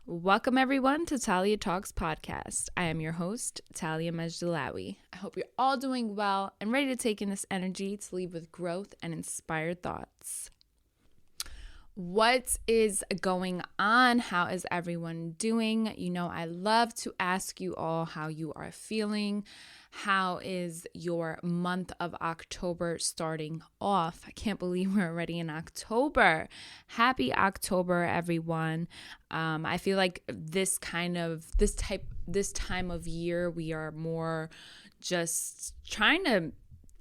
Welcome, everyone, to Talia Talks podcast. I am your host, Talia Majdalawi. I hope you're all doing well and ready to take in this energy to leave with growth and inspired thoughts. What is going on? How is everyone doing? You know, I love to ask you all how you are feeling. How is your month of October starting off? I can't believe we're already in October. Happy October, everyone. I feel like this time of year, we are more just trying to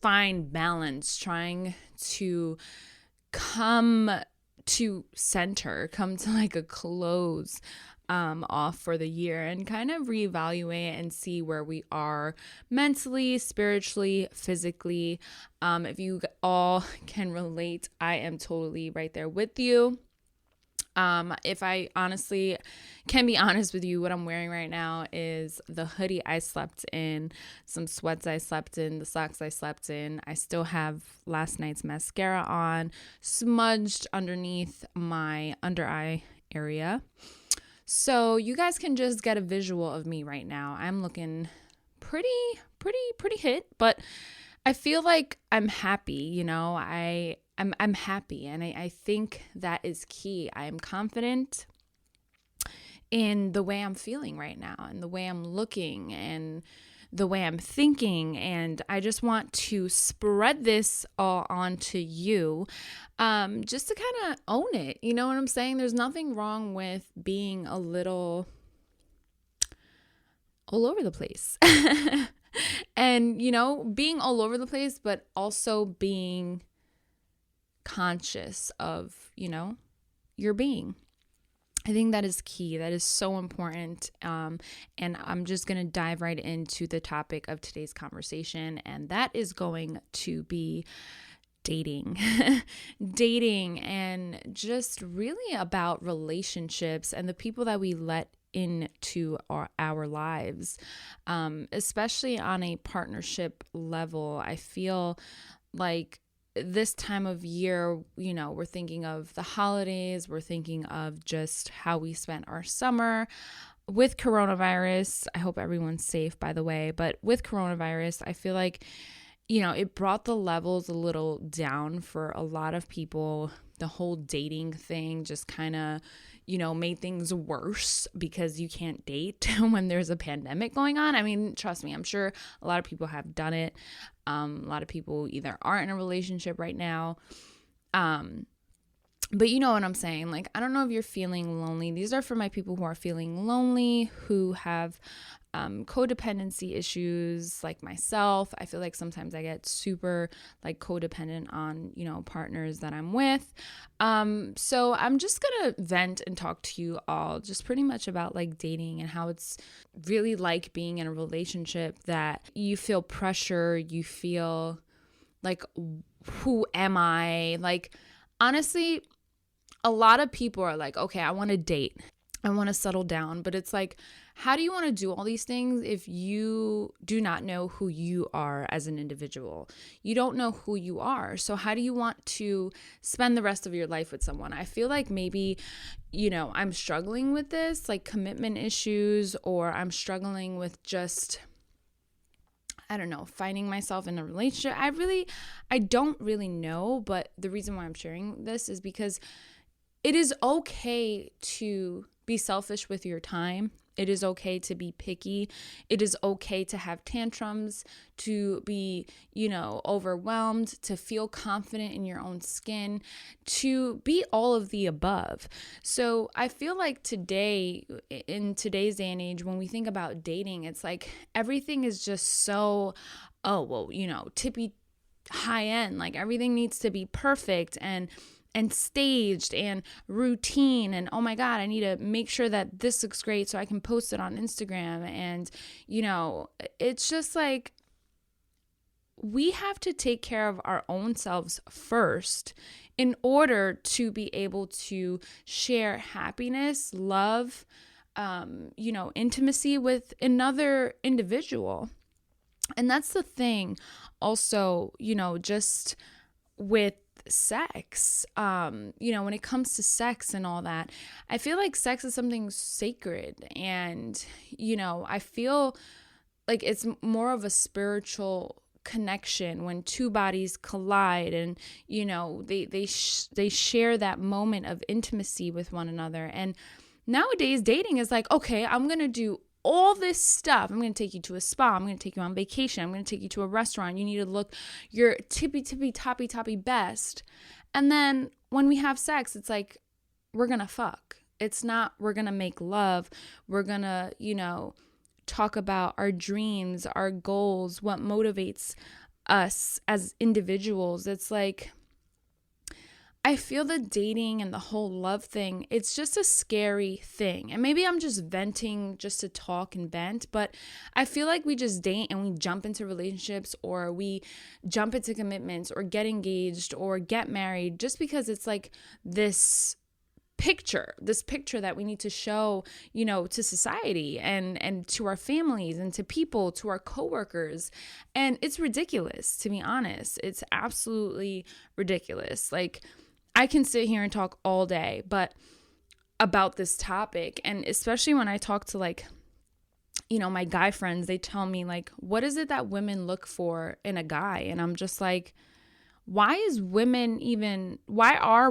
find balance, trying to come to center, come to like a close off for the year and kind of reevaluate and see where we are mentally, spiritually, physically. If you all can relate, I am totally right there with you. If I honestly can be honest with you, what I'm wearing right now is the hoodie I slept in, some sweats I slept in, the socks I slept in. I still have last night's mascara on, smudged underneath my under eye area. So you guys can just get a visual of me right now. I'm looking pretty hit, but I feel like I'm happy, you know. I'm happy, and I think that is key. I am confident in the way I'm feeling right now and the way I'm looking and the way I'm thinking, and I just want to spread this all onto you, just to kind of own it. You know what I'm saying? There's nothing wrong with being a little all over the place. And, you know, being all over the place, but also being conscious of, you know, your being. I think that is key. That is so important. And I'm just going to dive right into the topic of today's conversation. And that is going to be dating. Dating, and just really about relationships and the people that we let into our lives, especially on a partnership level. I feel like this time of year, you know, we're thinking of the holidays, we're thinking of just how we spent our summer with coronavirus. I hope everyone's safe, by the way, but with coronavirus, I feel like, you know, it brought the levels a little down for a lot of people. The whole dating thing just kind of, you know, made things worse because you can't date when there's a pandemic going on. I mean, trust me, I'm sure a lot of people have done it. A lot of people either aren't in a relationship right now. But you know what I'm saying? Like, I don't know if you're feeling lonely. These are for my people who are feeling lonely, who have codependency issues like myself. I feel like sometimes I get super like codependent on, you know, partners that I'm with. So I'm just going to vent and talk to you all just pretty much about like dating and how it's really like being in a relationship that you feel pressure, you feel like, who am I? Like, honestly, a lot of people are like, okay, I want to date, I want to settle down. But it's like, how do you want to do all these things if you do not know who you are as an individual? You don't know who you are. So how do you want to spend the rest of your life with someone? I feel like maybe, you know, I'm struggling with this, like commitment issues, or I'm struggling with just, I don't know, finding myself in a relationship. I don't really know. But the reason why I'm sharing this is because it is okay to be selfish with your time. It is okay to be picky. It is okay to have tantrums, to be, you know, overwhelmed, to feel confident in your own skin, to be all of the above. So I feel like today, in today's day and age, when we think about dating, it's like everything is just so, oh, well, you know, tippy high end. Like everything needs to be perfect and staged and routine, and oh my god, I need to make sure that this looks great so I can post it on Instagram. And you know, it's just like we have to take care of our own selves first in order to be able to share happiness, love, you know, intimacy with another individual. And that's the thing also, you know, just with sex, when it comes to sex and all that, I feel like sex is something sacred. And, I feel like it's more of a spiritual connection when two bodies collide, and they share that moment of intimacy with one another. And nowadays dating is like, okay, I'm gonna do all this stuff. I'm going to take you to a spa. I'm going to take you on vacation. I'm going to take you to a restaurant. You need to look your tippy toppy best. And then when we have sex, it's like, we're going to fuck. It's not, we're going to make love. We're going to, talk about our dreams, our goals, what motivates us as individuals. It's like, I feel the dating and the whole love thing, it's just a scary thing. And maybe I'm just venting just to talk and vent, but I feel like we just date and we jump into relationships, or we jump into commitments, or get engaged, or get married, just because it's like this picture that we need to show, to society and to our families and to people, to our coworkers. And it's ridiculous, to be honest. It's absolutely ridiculous. Like, I can sit here and talk all day, but about this topic, and especially when I talk to my guy friends, they tell me like, what is it that women look for in a guy? And I'm just like, why are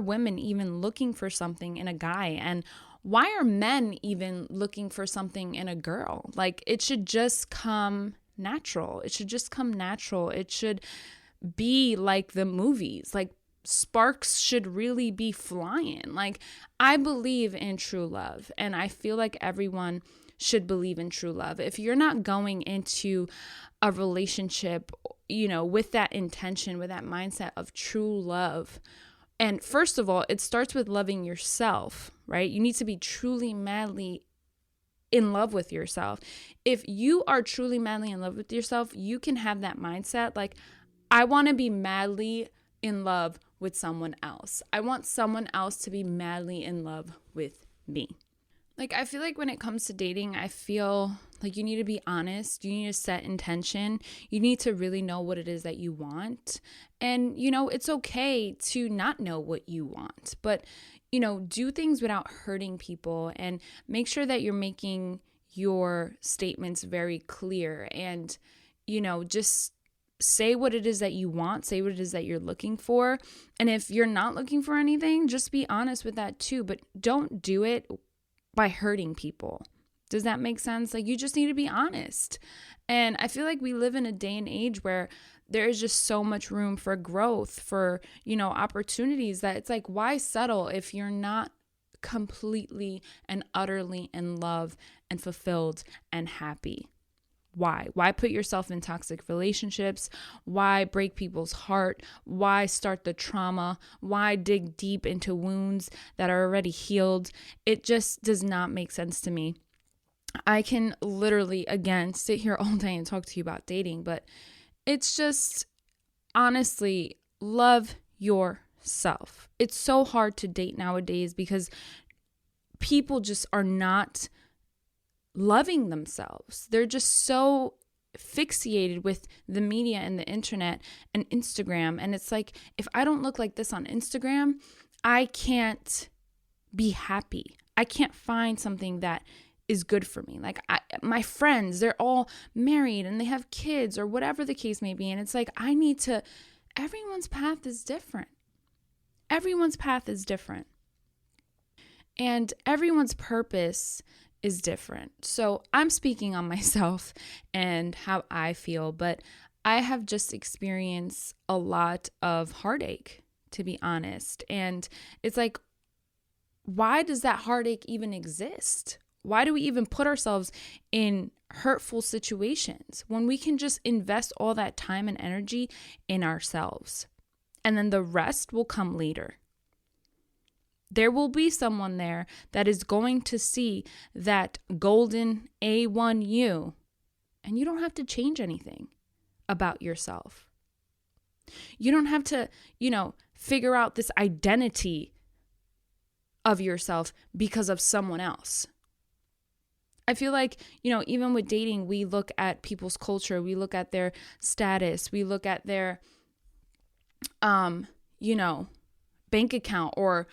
women even looking for something in a guy? And why are men even looking for something in a girl? Like, it should just come natural. It should be like the movies. Like, sparks should really be flying. Like, I believe in true love, and I feel like everyone should believe in true love. If you're not going into a relationship, with that intention, with that mindset of true love, and first of all, it starts with loving yourself, right? You need to be truly, madly in love with yourself. If you are truly, madly in love with yourself, you can have that mindset like, I want to be madly in love with someone else. I want someone else to be madly in love with me. Like, I feel like when it comes to dating, I feel like you need to be honest. You need to set intention. You need to really know what it is that you want. And, it's okay to not know what you want, but, do things without hurting people, and make sure that you're making your statements very clear, and, just say what it is that you want, say what it is that you're looking for. And if you're not looking for anything, just be honest with that too, but don't do it by hurting people. Does that make sense? Like, you just need to be honest. And I feel like we live in a day and age where there is just so much room for growth, for, opportunities, that it's like, why settle if you're not completely and utterly in love and fulfilled and happy? Why put yourself in toxic relationships? Why break people's heart? Why start the trauma? Why dig deep into wounds that are already healed? It just does not make sense to me. I can literally, again, sit here all day and talk to you about dating, but it's just, honestly, love yourself. It's so hard to date nowadays because people just are not loving themselves. They're just so fixated with the media and the internet and Instagram. And it's like, if I don't look like this on Instagram, I can't be happy. I can't find something that is good for me. Like, my friends, they're all married and they have kids or whatever the case may be. And it's like, everyone's path is different. Everyone's path is different. And everyone's purpose is different. So I'm speaking on myself and how I feel, but I have just experienced a lot of heartache, to be honest. And it's like, why does that heartache even exist? Why do we even put ourselves in hurtful situations when we can just invest all that time and energy in ourselves? And then the rest will come later. There will be someone there that is going to see that golden A1 you, and you don't have to change anything about yourself. You don't have to, figure out this identity of yourself because of someone else. I feel like, even with dating, we look at people's culture, we look at their status, we look at their bank account or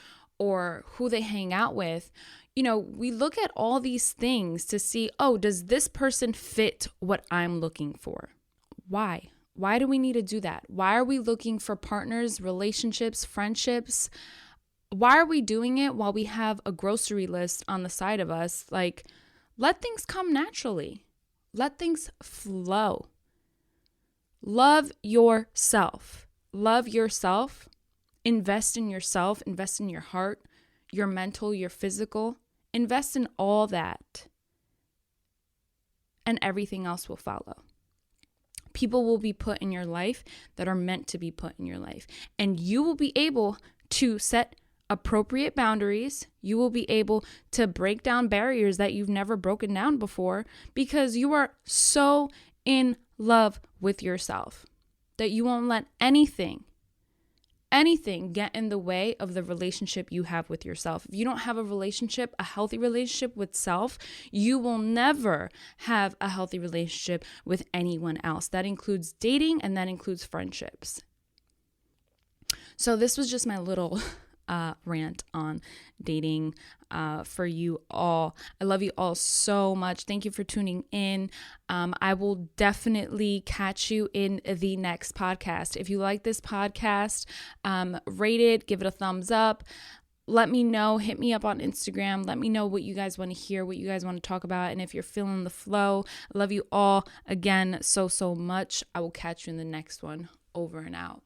who they hang out with. We look at all these things to see, oh, does this person fit what I'm looking for? Why? Why do we need to do that? Why are we looking for partners, relationships, friendships? Why are we doing it while we have a grocery list on the side of us? Like, let things come naturally. Let things flow. Love yourself. Love yourself. Invest in yourself. Invest in your heart, your mental, your physical. Invest in all that. And everything else will follow. People will be put in your life that are meant to be put in your life. And you will be able to set appropriate boundaries. You will be able to break down barriers that you've never broken down before because you are so in love with yourself that you won't let anything get in the way of the relationship you have with yourself. If you don't have a healthy relationship with self, you will never have a healthy relationship with anyone else. That includes dating and that includes friendships. So this was just my little rant on dating for you all. I love you all so much. Thank you for tuning in. I will definitely catch you in the next podcast. If you like this podcast, rate it, give it a thumbs up. Let me know. Hit me up on Instagram. Let me know what you guys want to hear, what you guys want to talk about, and if you're feeling the flow. I love you all again so much. I will catch you in the next one. Over and out.